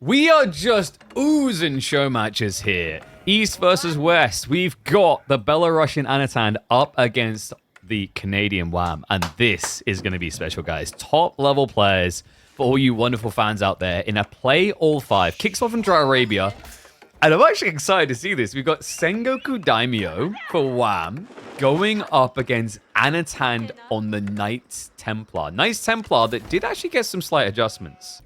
We are just oozing show matches here. East versus West. We've got the Belarusian Anatan up against the Canadian Wham. And this is going to be special, guys. Top level players for all you wonderful fans out there in a play all five. Kicks off in Dry Arabia. And I'm actually excited to see this. We've got Sengoku Daimyo for Wham going up against Anatan on the Knights Templar. Knights Templar that did actually get some slight adjustments.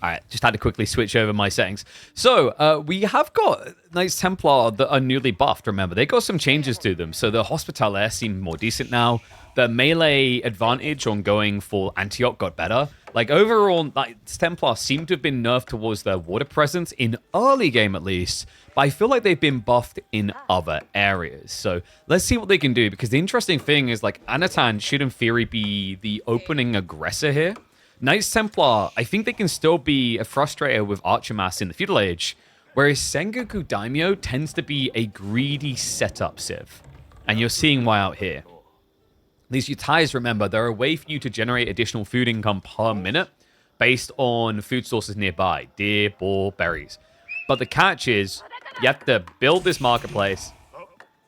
All right, just had to quickly switch over my settings. So we have got Knights Templar that are newly buffed, remember. They got some changes to them. So the Hospitaller seem more decent now. The melee advantage on going for Antioch got better. Like overall, Knights Templar seem to have been nerfed towards their water presence in early game at least. But I feel like they've been buffed in other areas. So let's see what they can do. Because the interesting thing is like Anatan should in theory be the opening aggressor here. Knights Templar, I think they can still be a frustrator with Archer Mass in the Feudal Age, whereas Sengoku Daimyo tends to be a greedy setup civ. And you're seeing why out here. These Yutais, remember, they're a way for you to generate additional food income per minute based on food sources nearby, deer, boar, berries. But the catch is, you have to build this marketplace,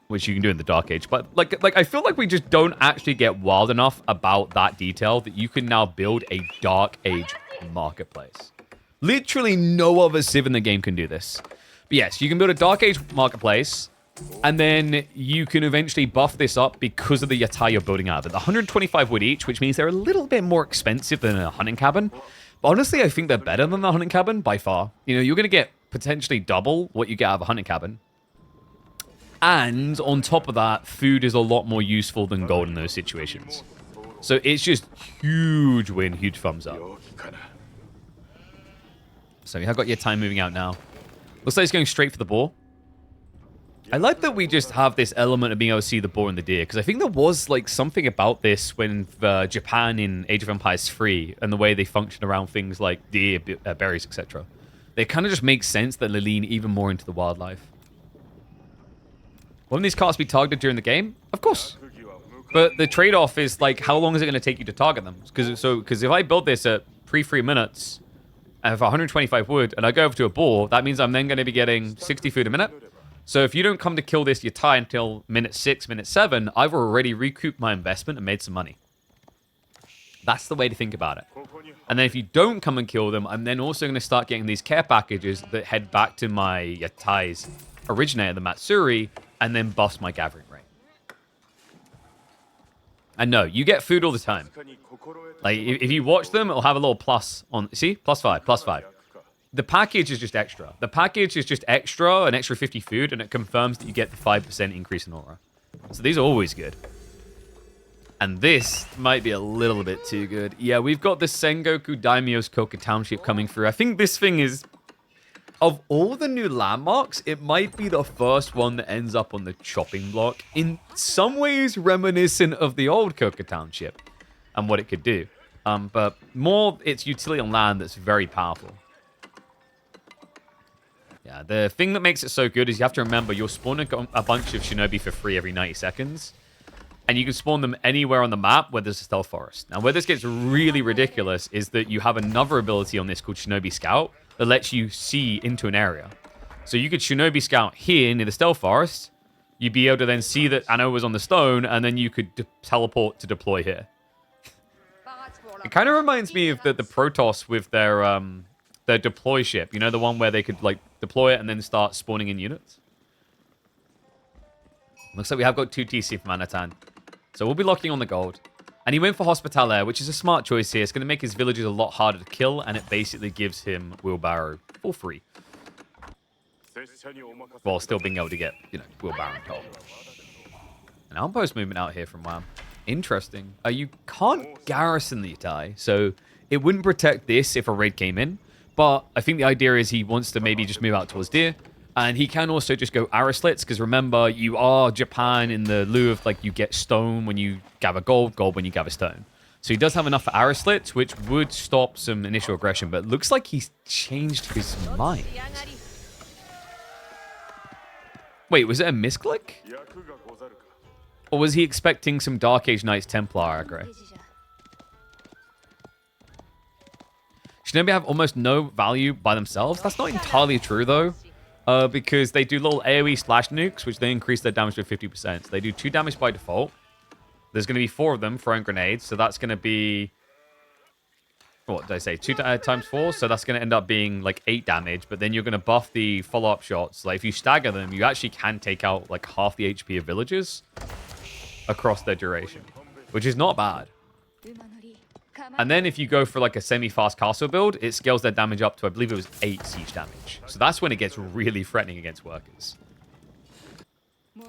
which you can do in the Dark Age. But like I feel like we just don't actually get wild enough about that detail that you can now build a Dark Age marketplace. Literally no other civ in the game can do this. But yes, you can build a Dark Age marketplace, and then you can eventually buff this up because of the Yatai you're building out of it. The 125 wood each, which means they're a little bit more expensive than a hunting cabin. But honestly, I think they're better than the hunting cabin by far. You know, you're going to get potentially double what you get out of a hunting cabin. And on top of that, food is a lot more useful than gold in those situations. So it's just huge win, huge thumbs up. So we have got your time moving out now. Looks like it's going straight for the boar. I like that we just have this element of being able to see the boar and the deer, because I think there was like something about this when Japan in Age of Empires 3 and the way they function around things like deer, berries, etc. They kind of just make sense that they lean even more into the wildlife. Won't these carts be targeted during the game? Of course. But the trade-off is, like, how long is it going to take you to target them? Because if I build this at pre-3 minutes, and have 125 wood, and I go over to a boar, that means I'm then going to be getting 60 food a minute. So if you don't come to kill this Yatai until minute 6, minute 7, I've already recouped my investment and made some money. That's the way to think about it. And then if you don't come and kill them, I'm then also going to start getting these care packages that head back to my Yatai's originator, the Matsuri, and then bust my gathering rate. And no, you get food all the time. Like, if you watch them, it'll have a little plus on... See? +5, +5. The package is just extra. The package is just extra, an extra 50 food, and it confirms that you get the 5% increase in aura. So these are always good. And this might be a little bit too good. Yeah, we've got the Sengoku Daimyo's Koka Township coming through. I think this thing is... Of all the new landmarks, it might be the first one that ends up on the chopping block. In some ways reminiscent of the old Koka Township and what it could do. But more its utility on land that's very powerful. Yeah, the thing that makes it so good is you have to remember you're spawning a bunch of shinobi for free every 90 seconds. And you can spawn them anywhere on the map where there's a stealth forest. Now, where this gets really ridiculous is that you have another ability on this called Shinobi Scout that lets you see into an area. So you could Shinobi Scout here near the stealth forest. You'd be able to then see that Anno was on the stone, and then you could teleport to deploy here. It kind of reminds me of the Protoss with their deploy ship. You know, the one where they could like deploy it and then start spawning in units? Looks like we have got 2 TC from Anatan. So we'll be locking on the gold. And he went for Hospitaller, which is a smart choice here. It's going to make his villagers a lot harder to kill, and it basically gives him Wheelbarrow for free. While still being able to get, you know, Wheelbarrow and Coal. An outpost movement out here from Wham. Interesting. You can't garrison the Yatai, so it wouldn't protect this if a raid came in. But I think the idea is he wants to maybe just move out towards deer. And he can also just go arrow slits, because remember, you are Japan in the lieu of, like, you get stone when you gather gold, gold when you gather stone. So he does have enough for arrow slits, which would stop some initial aggression, but it looks like he's changed his mind. Wait, was it a misclick? Or was he expecting some Dark Age Knights Templar aggro? Shinobi have almost no value by themselves. That's not entirely true, though, because they do little AoE slash nukes, which they increase their damage by 50%. So they do 2 damage by default. There's going to be 4 of them throwing grenades, so that's going to be... What did I say? 2 times 4, so that's going to end up being like 8 damage, but then you're going to buff the follow-up shots. Like, if you stagger them, you actually can take out like half the HP of villagers across their duration, which is not bad. And then if you go for like a semi-fast castle build, it scales their damage up to, I believe it was 8 siege damage. So that's when it gets really threatening against workers.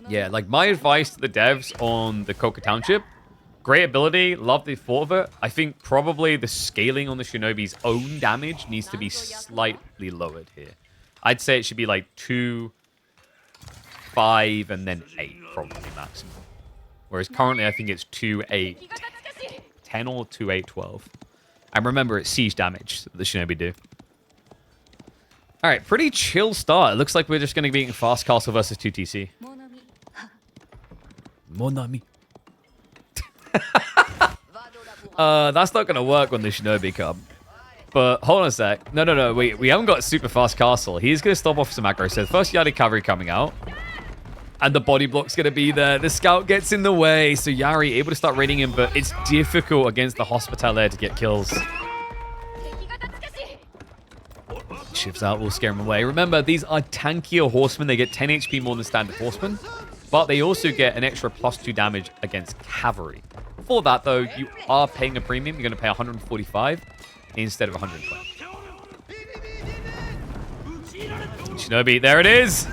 Yeah, like my advice to the devs on the Koka Township, great ability, love the thought of it. I think probably the scaling on the Shinobi's own damage needs to be slightly lowered here. I'd say it should be like 2, 5, and then 8 probably maximum. Whereas currently I think it's 2, 8, 10 or 2, 8, 12. And remember, it's siege damage that the Shinobi do. Alright, pretty chill start. It looks like we're just going to be getting fast castle versus 2TC. Monami. That's not going to work when the Shinobi come. But hold on a sec. No. We haven't got a super fast castle. He's going to stop off some aggro. So the first Yari cavalry coming out. And the body block's going to be there. The scout gets in the way. So Yari able to start raiding him. But it's difficult against the Hospitaller to get kills. Shifts out will scare him away. Remember, these are tankier horsemen. They get 10 HP more than standard horsemen. But they also get an extra +2 damage against cavalry. For that, though, you are paying a premium. You're going to pay 145 instead of 120. Shinobi, there it is!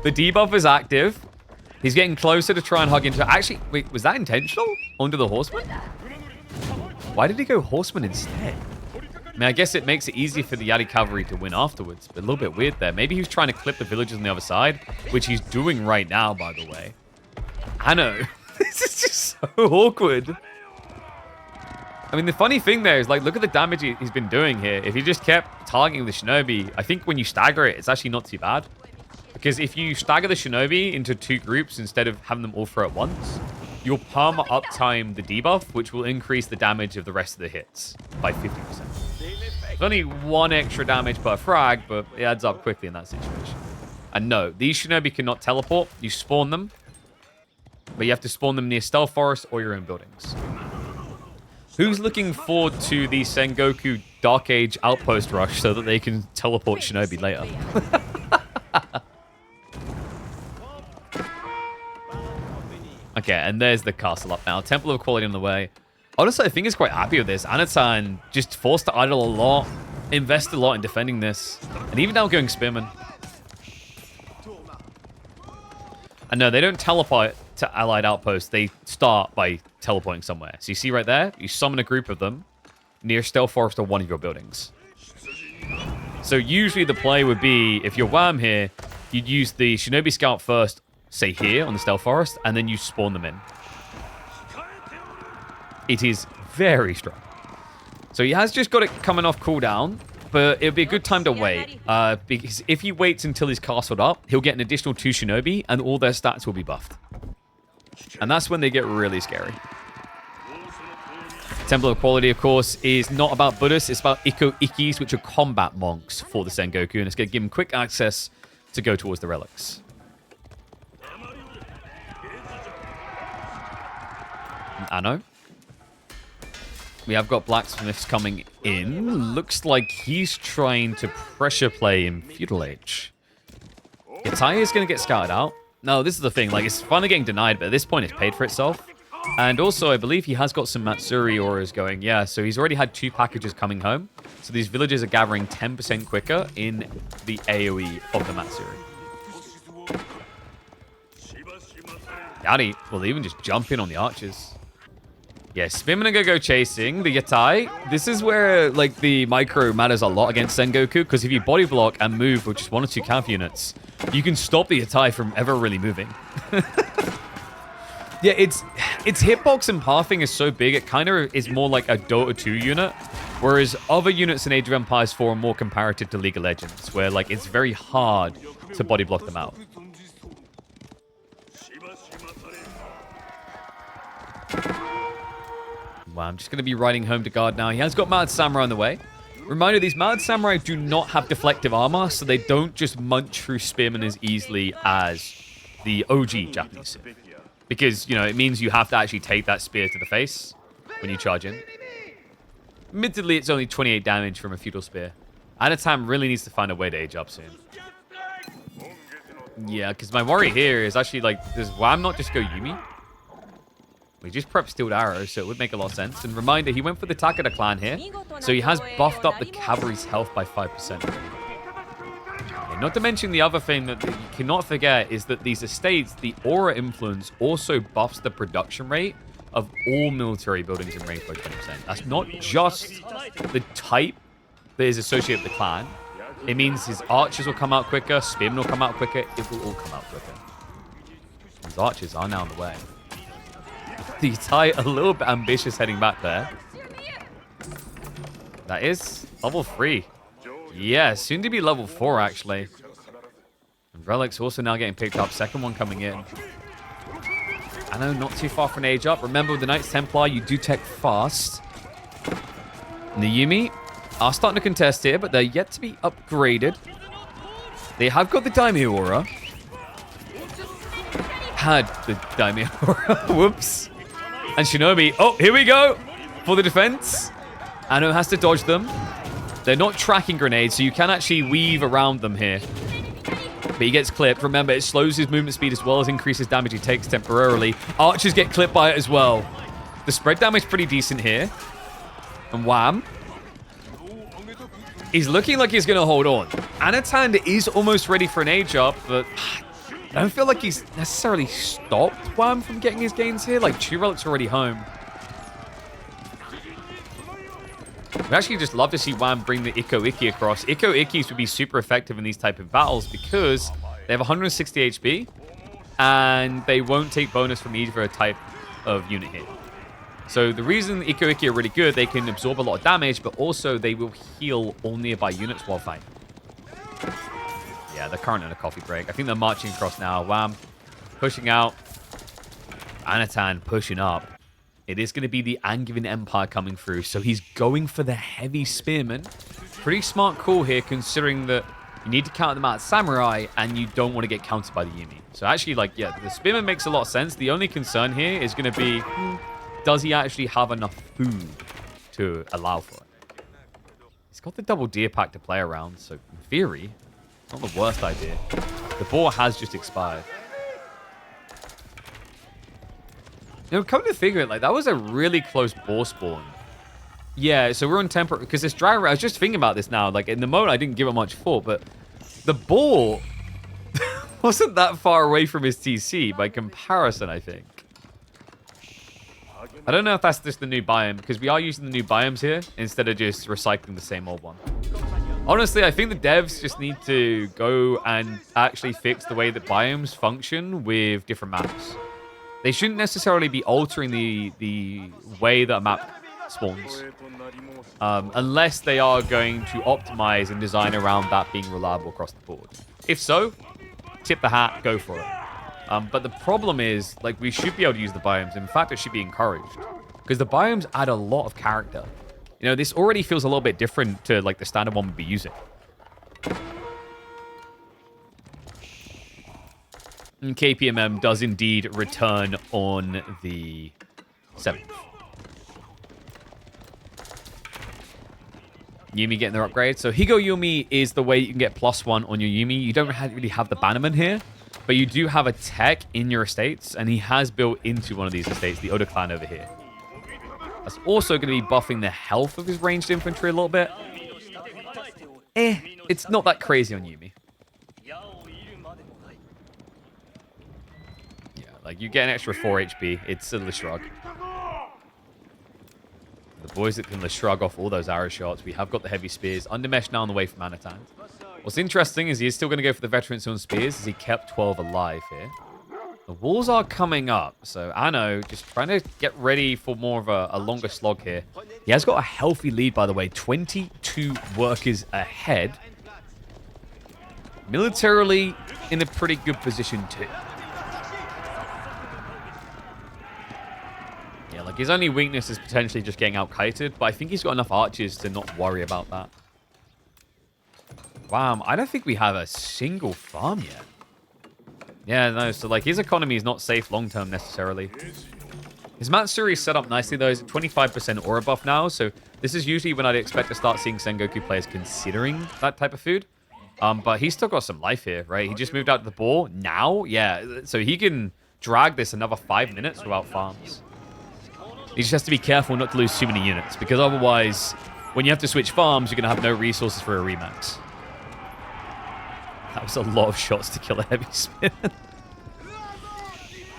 The debuff is active. He's getting closer to try and hug into... Actually, wait, was that intentional? Onto the horseman? Why did he go horseman instead? I mean, I guess it makes it easier for the Yari cavalry to win afterwards, but a little bit weird there. Maybe he was trying to clip the villagers on the other side, which he's doing right now, by the way. I know. This is just so awkward. I mean, the funny thing there is, like, look at the damage he's been doing here. If he just kept targeting the Shinobi, I think when you stagger it, it's actually not too bad. Because if you stagger the Shinobi into 2 groups instead of having them all throw at once, you'll perma uptime the debuff, which will increase the damage of the rest of the hits by 50%. It's only 1 extra damage per frag, but it adds up quickly in that situation. And no, these Shinobi cannot teleport. You spawn them, but you have to spawn them near Stealth Forest or your own buildings. Who's looking forward to the Sengoku Dark Age Outpost Rush so that they can teleport Shinobi later? Okay, and there's the castle up now. Temple of Equality on the way. Honestly, I think he's quite happy with this. Anatan just forced to idle a lot, invest a lot in defending this, and even now going Spearman. And no, they don't teleport to allied outposts. They start by teleporting somewhere. So you see right there, you summon a group of them near Stealth Forest or one of your buildings. So usually the play would be, if you're Wham here, you'd use the Shinobi Scout first, say here on the Stealth Forest, and then you spawn them in. It is very strong. So he has just got it coming off cooldown, but it'll be a good time to wait. Because if he waits until he's castled up, he'll get an additional 2 Shinobi, and all their stats will be buffed. And that's when they get really scary. Temple of Equality, of course, is not about Buddhists. It's about Ikko-Ikkis, which are combat monks for the Sengoku, and it's going to give them quick access to go towards the relics. Anno. We have got blacksmiths coming in. Looks like he's trying to pressure play in Feudal Age. Yatai is going to get scouted out. No, this is the thing. Like, it's finally getting denied, but at this point, it's paid for itself. And also, I believe he has got some Matsuri auras going. Yeah, so he's already had 2 packages coming home. So these villagers are gathering 10% quicker in the AoE of the Matsuri. Yari will even just jump in on the archers. Yeah, Spearman are going to go chasing the Yatai. This is where, like, the micro matters a lot against Sengoku, because if you body block and move with just 1 or 2 counter units, you can stop the Yatai from ever really moving. Yeah, its hitbox and pathing is so big, it kind of is more like a Dota 2 unit, whereas other units in Age of Empires 4 are more comparative to League of Legends, where, like, it's very hard to body block them out. Well, I'm just going to be riding home to guard now. He has got Mad Samurai on the way. Reminder, these Mad Samurai do not have deflective armor, so they don't just munch through Spearmen as easily as the OG Japanese Civ. Because, you know, it means you have to actually take that spear to the face when you charge in. Admittedly, it's only 28 damage from a Feudal Spear. Anatam really needs to find a way to age up soon. Yeah, because my worry here is actually, like, does Wham not just go Yumi? We just prep Steeled Arrow, so it would make a lot of sense. And reminder, he went for the Takeda clan here, so he has buffed up the cavalry's health by 5%. And not to mention the other thing that you cannot forget is that these estates, the aura influence also buffs the production rate of all military buildings in range by 20%. That's not just the type that is associated with the clan. It means his archers will come out quicker, spearmen will come out quicker, it will all come out quicker. His archers are now on the way. The tie a little bit ambitious heading back there. That is level 3. Yeah, soon to be level 4 actually. And Relic's also now getting picked up. Second one coming in. I know, not too far from an age up. Remember with the Knights Templar, you do tech fast. And the Yumi are starting to contest here, but they're yet to be upgraded. They have got the Daimyo Aura. Had the Daimyo Aura. Whoops. And Shinobi, oh, here we go for the defense. Anno has to dodge them. They're not tracking grenades, so you can actually weave around them here. But he gets clipped. Remember, it slows his movement speed as well as increases damage he takes temporarily. Archers get clipped by it as well. The spread damage is pretty decent here. And Wham. He's looking like he's going to hold on. Anatand is almost ready for an age up, but I don't feel like he's necessarily stopped Wham from getting his gains here. Like, True Relic's already home. We actually just love to see Wham bring the Ikko Ikki across. Ikko Ikkis would be super effective in these type of battles because they have 160 HP and they won't take bonus from either type of unit here. So the reason Ikko Ikki are really good, they can absorb a lot of damage, but also they will heal all nearby units while fighting. Yeah, they're currently on a coffee break. I think they're marching across now. Wham, pushing out. Anatan pushing up. It is going to be the Angevin Empire coming through, so he's going for the heavy spearman. Pretty smart call here, considering that you need to counter the Mad Samurai, and you don't want to get countered by the Yumi. So actually, like, yeah, the spearman makes a lot of sense. The only concern here is going to be, does he actually have enough food to allow for it? He's got the double deer pack to play around, so in theory, not the worst idea. The boar has just expired. You know, come to figure it, like, that was a really close boar spawn. Yeah, so we're on temper, because this driver, I was just thinking about this now, like, in the mode, I didn't give it much thought, but the boar wasn't that far away from his TC by comparison, I think. I don't know if that's just the new biome, because we are using the new biomes here, instead of just recycling the same old one. Honestly, I think the devs just need to go and actually fix the way that biomes function with different maps. They shouldn't necessarily be altering the way that a map spawns. Unless they are going to optimize and design around that being reliable across the board. If so, tip the hat, go for it. But the problem is, like, we should be able to use the biomes. In fact, it should be encouraged. Because the biomes add a lot of character. You know, this already feels a little bit different to, like, the standard one we'd be using. And KPMM does indeed return on the 7th. Yumi getting their upgrade. So Higo Yumi is the way you can get +1 on your Yumi. You don't really have the Bannerman here, but you do have a tech in your estates, and he has built into one of these estates, the Oda clan over here. That's also going to be buffing the health of his ranged infantry a little bit. It's not that crazy on Yumi. Like, you get an extra 4 HP. It's a shrug. The boys that can shrug off all those arrow shots. We have got the heavy spears. Undermesh now on the way from Anatan. What's interesting is he is still going to go for the veterans on spears as he kept 12 alive here. The walls are coming up. So Anno just trying to get ready for more of a longer slog here. He has got a healthy lead, by the way. 22 workers ahead. Militarily in a pretty good position too. Like, his only weakness is potentially just getting out-kited, but I think he's got enough archers to not worry about that. Wow, I don't think we have a single farm yet. Yeah, no, so, like, his economy is not safe long-term necessarily. His Matsuri is set up nicely, though. He's at 25% aura buff now, so this is usually when I'd expect to start seeing Sengoku players considering that type of food. But he's still got some life here, right? He just moved out to the ball. Now, yeah, so he can drag this another 5 minutes without farms. He just has to be careful not to lose too many units, because otherwise, when you have to switch farms, you're going to have no resources for a remax. That was a lot of shots to kill a heavy spear.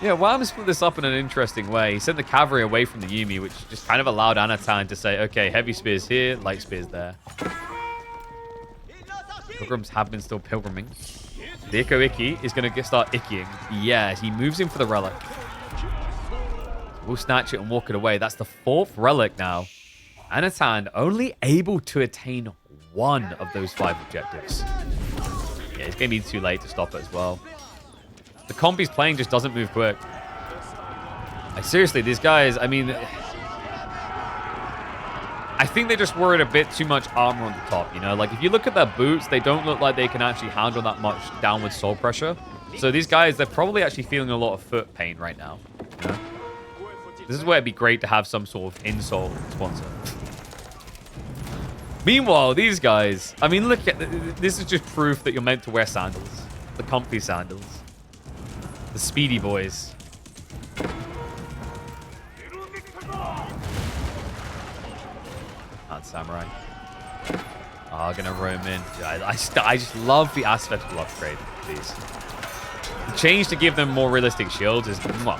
Yeah, Wham split this up in an interesting way. He sent the cavalry away from the Yumi, which just kind of allowed Anatan to say, okay, heavy spears here, light spears there. Pilgrims have been still pilgriming. The Echo Icky is going to start ickying. Yeah, he moves in for the relic. We'll snatch it and walk it away. That's the 4th relic now. Anatan only able to attain 1 of those 5 objectives. Yeah, it's going to be too late to stop it as well. The comp he's playing just doesn't move quick. Like, seriously, these guys, I mean... I think they just worried a bit too much armor on the top, you know? Like, if you look at their boots, they don't look like they can actually handle that much downward soul pressure. So these guys, they're probably actually feeling a lot of foot pain right now. You know? This is where it'd be great to have some sort of insole sponsor. Meanwhile, these guys, I mean, look at this is just proof that you're meant to wear sandals. The comfy sandals. The speedy boys. Not samurai. Oh, gonna roam in. I just love the aspectable upgrade, please. The change to give them more realistic shields is... Well,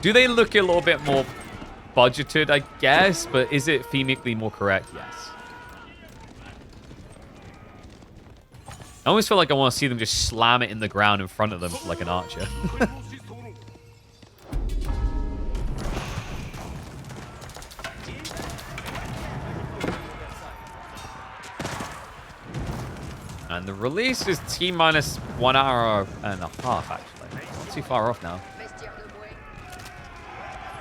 do they look a little bit more budgeted, I guess? But is it themically more correct? Yes. I always feel like I want to see them just slam it in the ground in front of them like an archer. And the release is T-minus 1 hour and a half, actually. Not too far off now.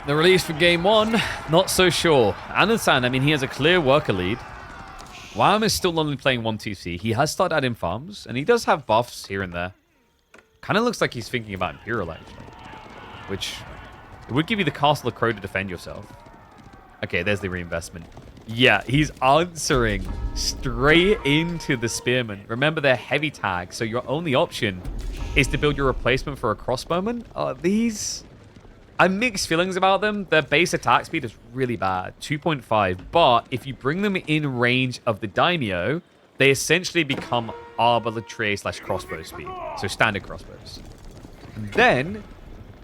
The release for game 1, not so sure. Anatan, I mean, he has a clear worker lead. Wham is still only playing 1-2C. He has started adding farms, and he does have buffs here and there. Kind of looks like he's thinking about Imperial, actually. Which, it would give you the Castle of Crow to defend yourself. Okay, there's the reinvestment. Yeah, he's answering straight into the Spearman. Remember, they're heavy tags, so your only option is to build your replacement for a crossbowman. These... I have mixed feelings about them. Their base attack speed is really bad, 2.5. But if you bring them in range of the Daimyo, they essentially become arbaletier/crossbow speed. So standard crossbows. And then,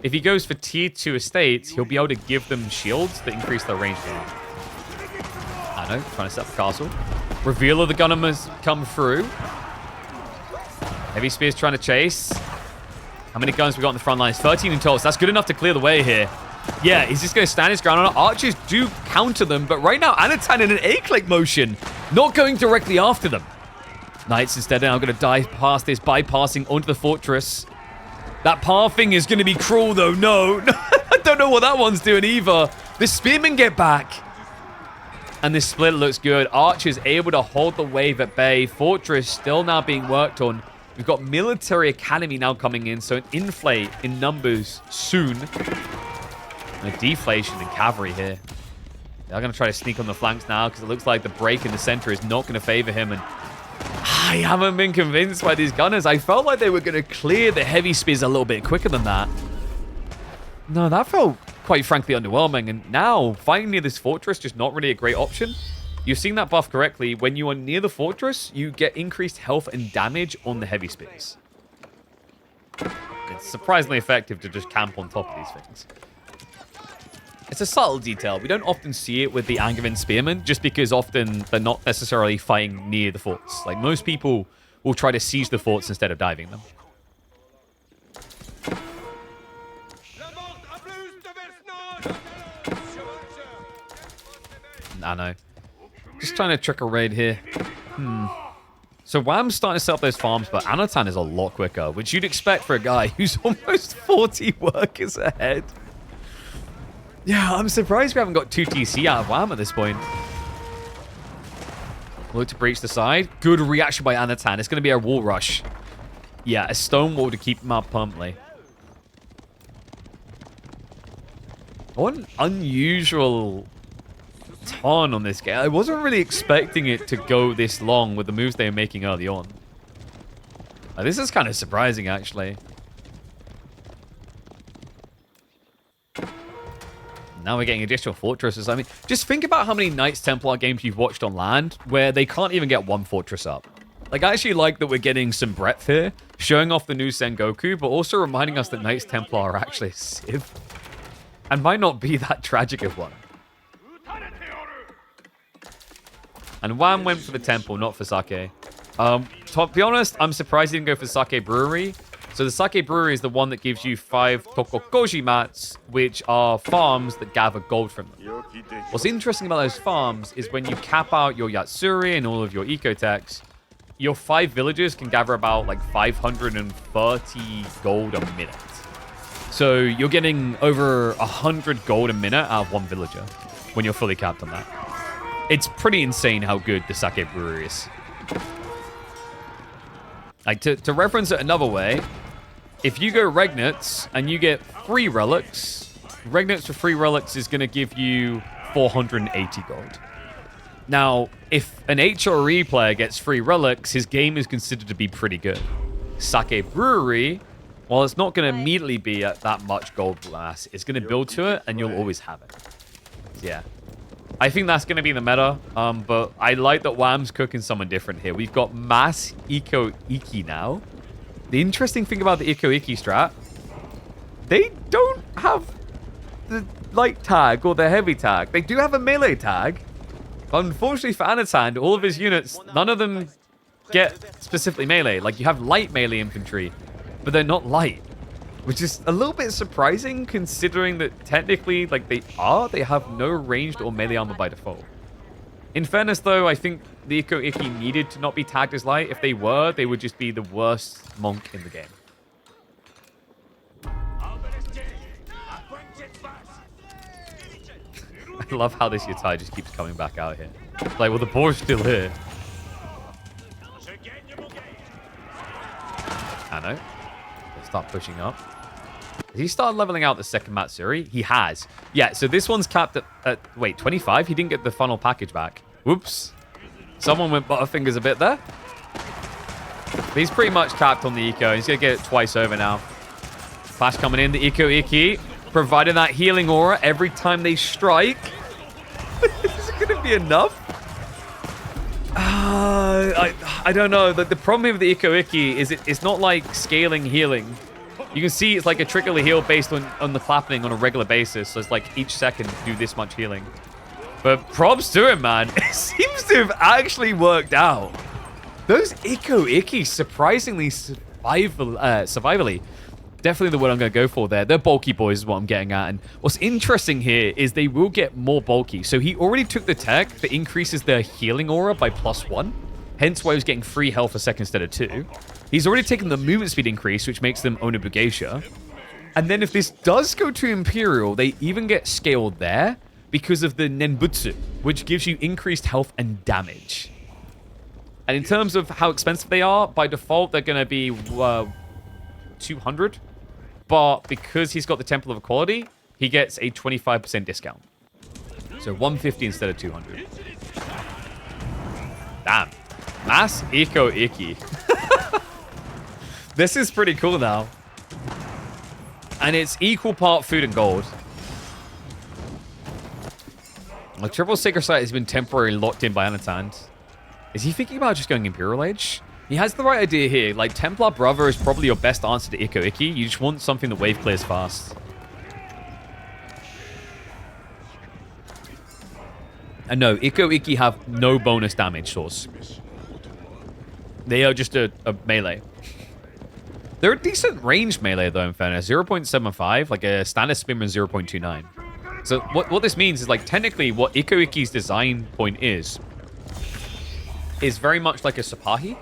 if he goes for tier 2 estates, he'll be able to give them shields that increase their range. I know, trying to set up the castle. Reveal of the Gunnermers come through. Heavy Spear's trying to chase. How many guns we got on the front lines? 13 in total. So that's good enough to clear the way here. Yeah, he's just going to stand his ground on it. Archers do counter them, but right now, Anatan in an A-click motion, not going directly after them. Knights instead are now going to dive past this, bypassing onto the fortress. That pathing is going to be cruel, though. No, I don't know what that one's doing either. The spearmen get back. And this split looks good. Archers able to hold the wave at bay. Fortress still now being worked on. We've got Military Academy now coming in, so an inflate in numbers soon. And a deflation in cavalry here. They're going to try to sneak on the flanks now because it looks like the break in the center is not going to favor him. And I haven't been convinced by these gunners. I felt like they were going to clear the heavy spears a little bit quicker than that. No, that felt quite frankly underwhelming. And now, fighting near this fortress, just not really a great option. You've seen that buff correctly. When you are near the fortress, you get increased health and damage on the heavy spears. It's surprisingly effective to just camp on top of these things. It's a subtle detail. We don't often see it with the Angevin Spearmen, just because often they're not necessarily fighting near the forts. Like, most people will try to siege the forts instead of diving them. I know. Just trying to trick a raid here. So Wham's starting to set up those farms, but Anatan is a lot quicker, which you'd expect for a guy who's almost 40 workers ahead. Yeah, I'm surprised we haven't got 2 TC out of Wham at this point. Look to breach the side. Good reaction by Anatan. It's going to be a wall rush. Yeah, a stone wall to keep him up permanently. What an unusual ton on this game. I wasn't really expecting it to go this long with the moves they were making early on. This is kind of surprising, actually. Now we're getting additional fortresses. I mean, just think about how many Knights Templar games you've watched on land where they can't even get one fortress up. Like, I actually like that we're getting some breadth here, showing off the new Sengoku, but also reminding us that Knights Templar are actually a civ. And might not be that tragic of one. And Wham went for the temple, not for sake. To be honest, I'm surprised he didn't go for Sake Brewery. So the Sake Brewery is the one that gives you 5 Tokokoji mats, which are farms that gather gold from them. What's interesting about those farms is when you cap out your Yatsuri and all of your ecotechs, your 5 villages can gather about like 530 gold a minute. So you're getting over 100 gold a minute out of one villager when you're fully capped on that. It's pretty insane how good the Sake Brewery is. Like, to reference it another way, if you go Regnitz and you get 3 relics, Regnitz for 3 relics is going to give you 480 gold. Now, if an HRE player gets 3 relics, his game is considered to be pretty good. Sake Brewery, while it's not going to immediately be at that much gold mass, it's going to build to it, and you'll always have it. Yeah. I think that's going to be the meta, but I like that Wham's cooking someone different here. We've got Mass Eco Iki now. The interesting thing about the Eco Iki strat, they don't have the light tag or the heavy tag. They do have a melee tag. Unfortunately for Anatan, all of his units, none of them get specifically melee. Like, you have light melee infantry, but they're not light. Which is a little bit surprising considering that technically, like, they have no ranged or melee armor by default. In fairness, though, I think the Eco Iki needed to not be tagged as light. If they were, they would just be the worst monk in the game. I love how this Yatai just keeps coming back out here. Like, well, the board's still here. I know. Let's start pushing up. Has he started leveling out the second Matsuri? He has. Yeah, so this one's capped at wait, 25? He didn't get the final package back. Whoops. Someone went butterfingers a bit there. But he's pretty much capped on the Eco. He's going to get it twice over now. Flash coming in, the Eco Iki. Providing that healing aura every time they strike. Is it going to be enough? I don't know. The problem with the Eco Iki is it's not like scaling healing. You can see it's like a trickle heal based on the clapping on a regular basis. So it's like each second do this much healing. But props to him, man. It seems to have actually worked out. Those Eco Iki, surprisingly survivally. Definitely the word I'm going to go for there. They're bulky boys is what I'm getting at. And what's interesting here is they will get more bulky. So he already took the tech that increases their healing aura by +1. Hence why he was getting 3 health a second instead of 2. He's already taken the movement speed increase, which makes them Onobugeisha. And then if this does go to Imperial, they even get scaled there because of the Nenbutsu, which gives you increased health and damage. And in terms of how expensive they are, by default, they're going to be 200. But because he's got the Temple of Equality, he gets a 25% discount. So 150 instead of 200. Damn. Mass Eco Iki. This is pretty cool now. And it's equal part food and gold. The triple Sacred Site has been temporarily locked in by Anatan. Is he thinking about just going Imperial Age? He has the right idea here. Like, Templar Brother is probably your best answer to Eco Iki. You just want something that wave clears fast. And no, Eco Iki have no bonus damage source. They are just a melee. They're a decent range melee, though, in fairness. 0.75, like a standard spinner 0.29. So what this means is, like, technically what Eco Iki's design point is very much like a Sapahi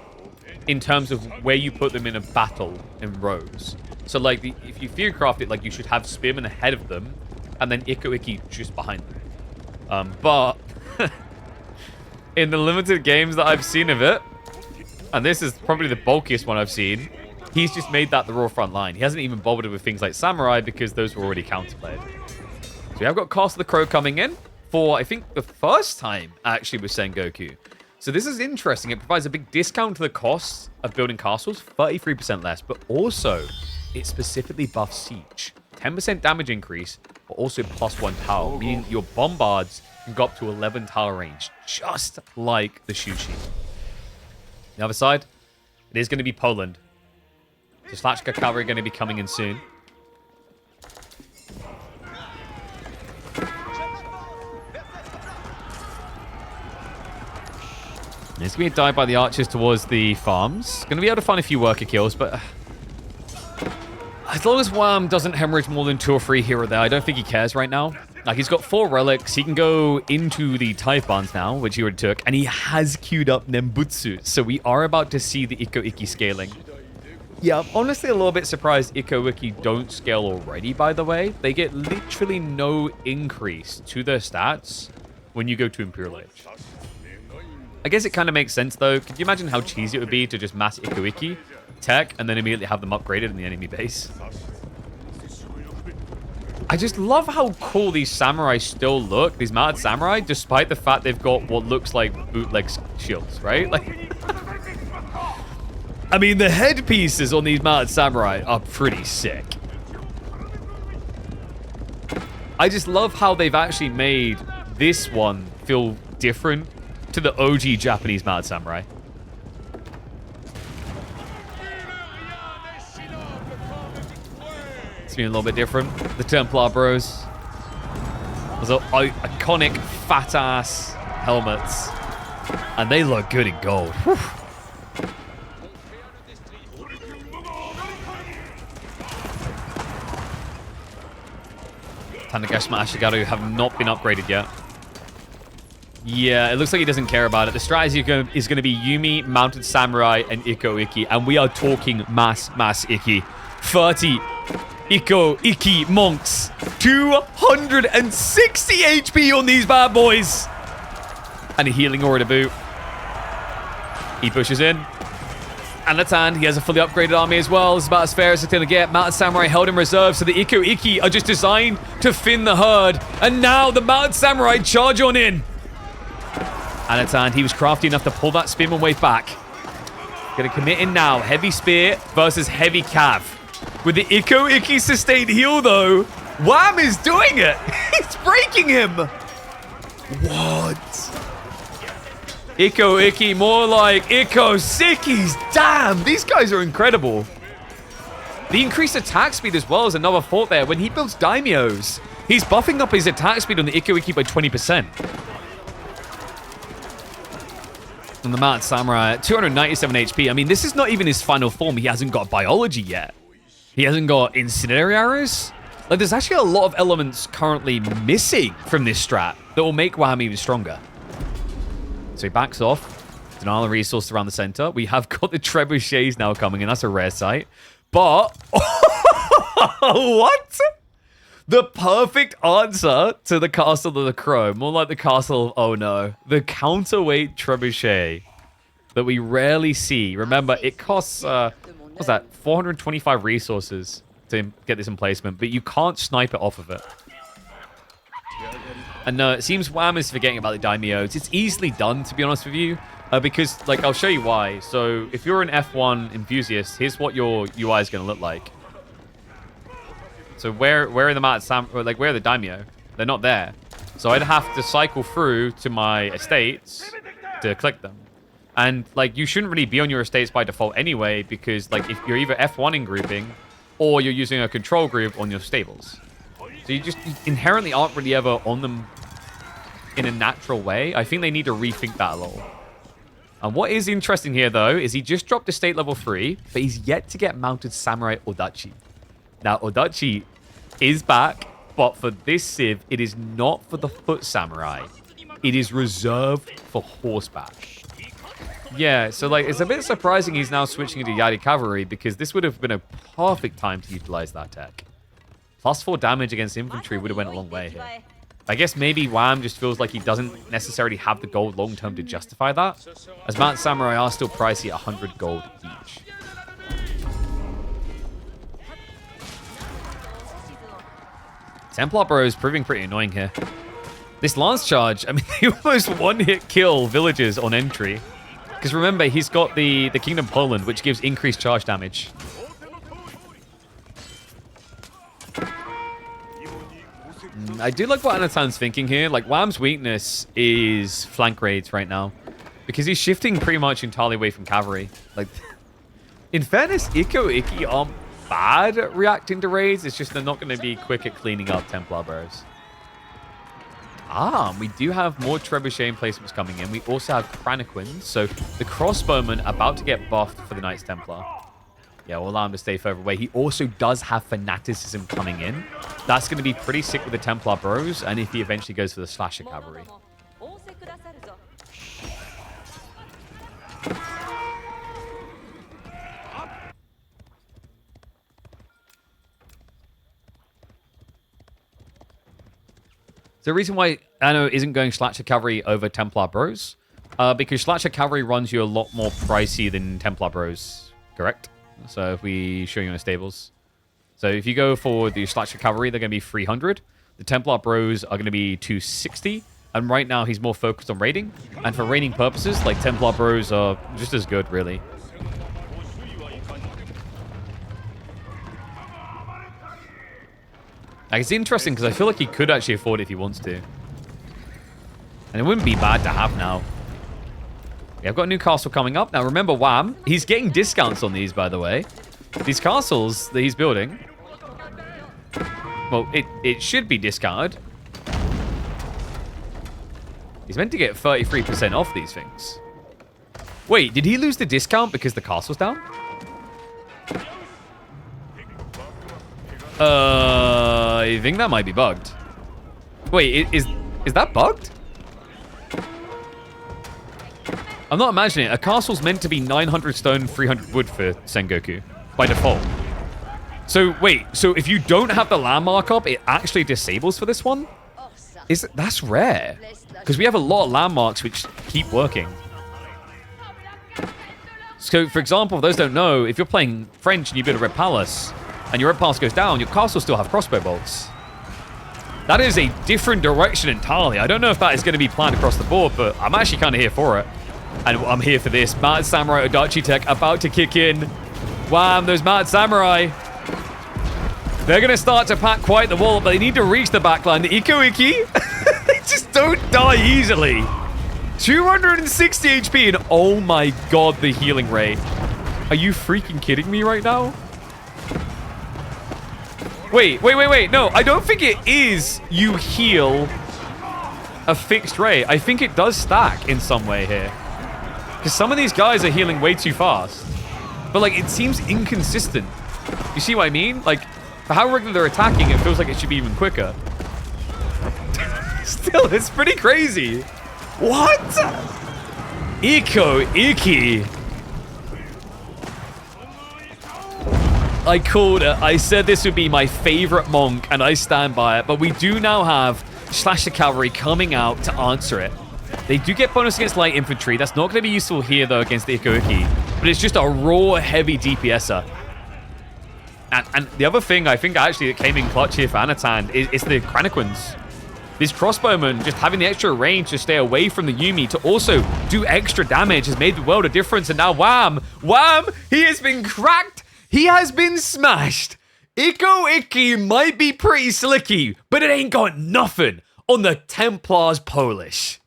in terms of where you put them in a battle in rows. So, like, if you fieldcraft it, like, you should have spearmen ahead of them, and then Ikko Ikki just behind them. But in the limited games that I've seen of it, and this is probably the bulkiest one I've seen, he's just made that the raw front line. He hasn't even bothered with things like Samurai because those were already counterplayed. So we have got Castle of the Crow coming in for, I think, the first time actually with Sengoku. So this is interesting. It provides a big discount to the costs of building castles, 33% less, but also it specifically buffs siege. 10% damage increase, but also +1 tower, meaning your bombards can go up to 11 tower range, just like the Shushi. The other side, it is going to be Poland. So Slachka cavalry going to be coming in soon. It's going to be a dive by the archers towards the farms. Going to be able to find a few worker kills, but as long as Wham doesn't hemorrhage more than 2 or 3 here or there, I don't think he cares right now. Like, he's got 4 relics. He can go into the Tithe Barns now, which he already took, and he has queued up Nembutsu. So we are about to see the Ikko Ikki scaling. Yeah, I'm honestly a little bit surprised Ikko Ikki don't scale already, by the way. They get literally no increase to their stats when you go to Imperial Age. I guess it kind of makes sense, though. Could you imagine how cheesy it would be to just mass Ikko Ikki, tech, and then immediately have them upgraded in the enemy base? I just love how cool these samurai still look, these mad samurai, despite the fact they've got what looks like bootleg shields, right? Like, I mean, the headpieces on these mad samurai are pretty sick. I just love how they've actually made this one feel different to the OG Japanese mad samurai. It's been a little bit different. The Templar bros. Those are iconic fat ass helmets. And they look good in gold. Whew. Tanagashima Ashigaru have not been upgraded yet. Yeah, it looks like he doesn't care about it. The strategy is going to be Yumi, Mounted Samurai, and Ikko Ikki. And we are talking mass Ikki. 30 Ikko Ikki monks. 260 HP on these bad boys. And a healing aura to boot. He pushes in. And Latan, he has a fully upgraded army as well. It's about as fair as it's going to get. Mounted Samurai held in reserve, so the Ikko Ikki are just designed to thin the herd. And now the Mounted Samurai charge on in. And he was crafty enough to pull that spearman wave back. Gonna commit in now. Heavy spear versus heavy cav. With the Ikko Ikki sustained heal, though, Wham is doing it. He's breaking him. What? Ikko Ikki, more like Ikko Sickies. Damn, these guys are incredible. The increased attack speed as well is another thought there. When he builds daimios, he's buffing up his attack speed on the Ikko Ikki by 20%. And the Mounted Samurai, 297 HP. I mean, this is not even his final form. He hasn't got biology yet. He hasn't got incendiary arrows. Like, there's actually a lot of elements currently missing from this strat that will make Wham even stronger. So he backs off. Denial of resource around the center. We have got the trebuchets now coming in. That's a rare sight. But... what? The perfect answer to the Castle of the Crow. More like the Castle of Oh No. The counterweight trebuchet that we rarely see. Remember, it costs, what's that? 425 resources to get this emplacement, but you can't snipe it off of it. And no, it seems Wham is forgetting about the daimios. It's easily done, to be honest with you, because, like, I'll show you why. So, if you're an F1 enthusiast, here's what your UI is going to look like. So where are the Mounted Samurai, like, where are the daimyo? They're not there. So I'd have to cycle through to my estates to click them. And, like, you shouldn't really be on your estates by default anyway, because, like, if you're either F1 grouping or you're using a control group on your stables. So you inherently aren't really ever on them in a natural way. I think they need to rethink that a little. And what is interesting here, though, is he just dropped estate level 3, but he's yet to get Mounted Samurai Odachi. Now, Odachi is back, but for this civ, it is not for the foot samurai. It is reserved for horseback. Yeah, so, like, it's a bit surprising he's now switching into Yari Cavalry, because this would have been a perfect time to utilize that tech. +4 damage against infantry would have went a long way here. I guess maybe Wham just feels like he doesn't necessarily have the gold long-term to justify that, as Mount Samurai are still pricey at 100 gold each. Templar Bros proving pretty annoying here. This Lance Charge, I mean, they almost one-hit kill villagers on entry. Because remember, he's got the Kingdom Poland, which gives increased charge damage. I do like what Anatan's thinking here. Like, Wham's weakness is flank raids right now. Because he's shifting pretty much entirely away from cavalry. Like, in fairness, Iki aren't bad at reacting to raids. It's just they're not going to be quick at cleaning up Templar Bros. We do have more Trebuchet emplacements coming in. We also have Craniquins. So the Crossbowman about to get buffed for the Knights Templar. Yeah, we'll allow him to stay further away. He also does have Fanaticism coming in. That's going to be pretty sick with the Templar Bros, and if he eventually goes for the Slasher Cavalry. So the reason why Anno isn't going Slasher Cavalry over Templar Bros, because Slasher Cavalry runs you a lot more pricey than Templar Bros, correct? So if we show you in the stables. So if you go for the Slasher Cavalry, they're going to be 300. The Templar Bros are going to be 260. And right now, he's more focused on raiding. And for raiding purposes, like, Templar Bros are just as good, really. Like, it's interesting because I feel like he could actually afford it if he wants to. And it wouldn't be bad to have now. Yeah, I've got a new castle coming up. Now, remember, Wham, he's getting discounts on these, by the way. These castles that he's building. Well, it should be discounted. He's meant to get 33% off these things. Wait, did he lose the discount because the castle's down? I think that might be bugged. Wait, is that bugged? I'm not imagining it. A castle's meant to be 900 stone, 300 wood for Sengoku by default. So wait, so if you don't have the landmark up, it actually disables for this one? That's rare. Because we have a lot of landmarks which keep working. So for example, for those who don't know, if you're playing French and you build a Red Palace, and your Red Palace goes down, your castle still have crossbow bolts. That is a different direction entirely. I don't know if that is going to be planned across the board, but I'm actually kind of here for it. And I'm here for this. Mad Samurai Odachi tech about to kick in. Wham, those Mad Samurai. They're going to start to pack quite the wall, but they need to reach the backline. The Iko-Iki, they just don't die easily. 260 HP, and oh my god, the healing rate. Are you freaking kidding me right now? Wait. No, I don't think it is you heal a fixed rate. I think it does stack in some way here. Because some of these guys are healing way too fast. But, like, it seems inconsistent. You see what I mean? Like, for how regular they're attacking, it feels like it should be even quicker. Still, it's pretty crazy. What? Iko-Iki. I called it. I said this would be my favorite monk, and I stand by it. But we do now have Slasher Cavalry coming out to answer it. They do get bonus against light infantry. That's not going to be useful here, though, against the Iko-Iki. But it's just a raw, heavy DPSer. And the other thing I think actually that came in clutch here for Anatan is the Craniquins. These crossbowmen, just having the extra range to stay away from the Yumi to also do extra damage has made the world of difference. And now Wham! Wham! He has been cracked! He has been smashed! Iko-Iki might be pretty slicky, but it ain't got nothing on the Templars Polish.